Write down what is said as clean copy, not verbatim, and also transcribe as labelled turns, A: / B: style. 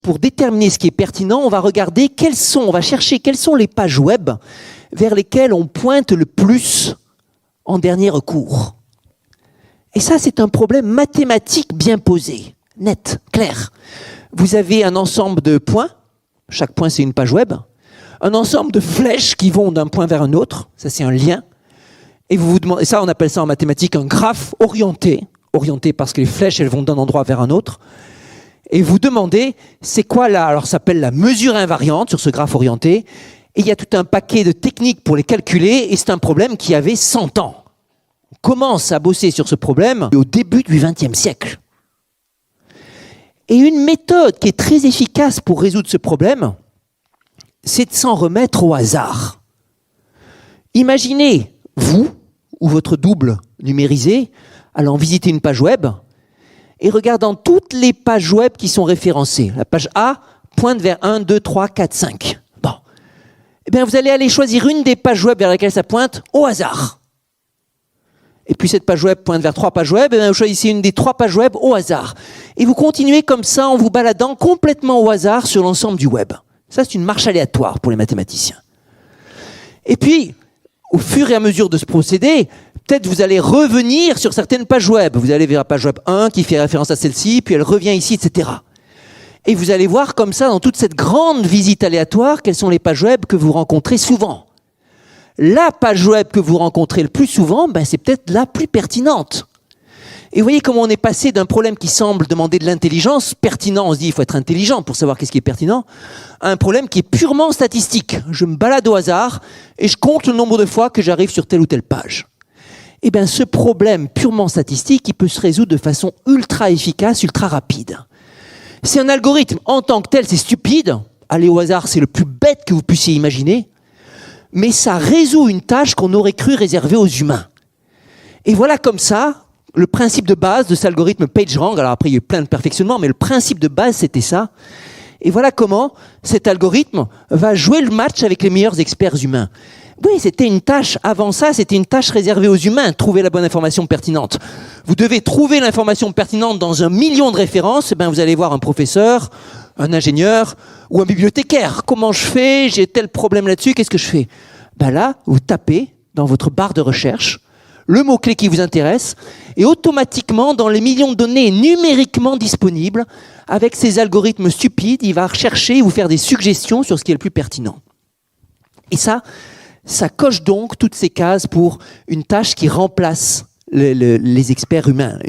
A: pour déterminer ce qui est pertinent, on va regarder on va chercher quelles sont les pages web vers lesquelles on pointe le plus en dernier recours. Et ça, c'est un problème mathématique bien posé, net, clair. Vous avez un ensemble de points, chaque point c'est une page web, un ensemble de flèches qui vont d'un point vers un autre, ça c'est un lien, et vous vous demandez, ça on appelle ça en mathématiques un graphe orienté parce que les flèches elles vont d'un endroit vers un autre, et vous demandez c'est quoi là, alors ça s'appelle la mesure invariante sur ce graphe orienté, et il y a tout un paquet de techniques pour les calculer, et c'est un problème qui avait 100 ans. On commence à bosser sur ce problème au début du XXe siècle. Et une méthode qui est très efficace pour résoudre ce problème, c'est de s'en remettre au hasard. Imaginez, vous, ou votre double numérisé, allant visiter une page web, et regardant toutes les pages web qui sont référencées. La page A pointe vers 1, 2, 3, 4, 5. Bon. Eh bien, vous allez aller choisir une des pages web vers laquelle ça pointe au hasard. Et puis cette page web pointe vers 3 pages web, et bien vous choisissez une des 3 pages web au hasard. Et vous continuez comme ça en vous baladant complètement au hasard sur l'ensemble du web. Ça, c'est une marche aléatoire pour les mathématiciens. Et puis, au fur et à mesure de ce procédé, peut-être vous allez revenir sur certaines pages web. Vous allez vers la page web 1 qui fait référence à celle-ci, puis elle revient ici, etc. Et vous allez voir comme ça, dans toute cette grande visite aléatoire, quelles sont les pages web que vous rencontrez souvent. La page web que vous rencontrez le plus souvent, ben, c'est peut-être la plus pertinente. Et vous voyez comment on est passé d'un problème qui semble demander de l'intelligence, pertinent, on se dit il faut être intelligent pour savoir qu'est-ce qui est pertinent, à un problème qui est purement statistique. Je me balade au hasard et je compte le nombre de fois que j'arrive sur telle ou telle page. Et bien ce problème purement statistique, il peut se résoudre de façon ultra efficace, ultra rapide. C'est un algorithme en tant que tel, c'est stupide. Aller au hasard, c'est le plus bête que vous puissiez imaginer. Mais ça résout une tâche qu'on aurait cru réservée aux humains. Et voilà comme ça, le principe de base de cet algorithme PageRank, alors après il y a eu plein de perfectionnements, mais le principe de base c'était ça. Et voilà comment cet algorithme va jouer le match avec les meilleurs experts humains. Oui, c'était une tâche, avant ça, c'était une tâche réservée aux humains, trouver la bonne information pertinente. Vous devez trouver l'information pertinente dans 1 million de références, et ben vous allez voir un professeur, un ingénieur ou un bibliothécaire. Comment je fais? J'ai tel problème là-dessus, qu'est-ce que je fais? Ben là, vous tapez dans votre barre de recherche le mot-clé qui vous intéresse et automatiquement, dans les millions de données numériquement disponibles, avec ces algorithmes stupides, il va rechercher et vous faire des suggestions sur ce qui est le plus pertinent. Et ça coche donc toutes ces cases pour une tâche qui remplace les experts humains.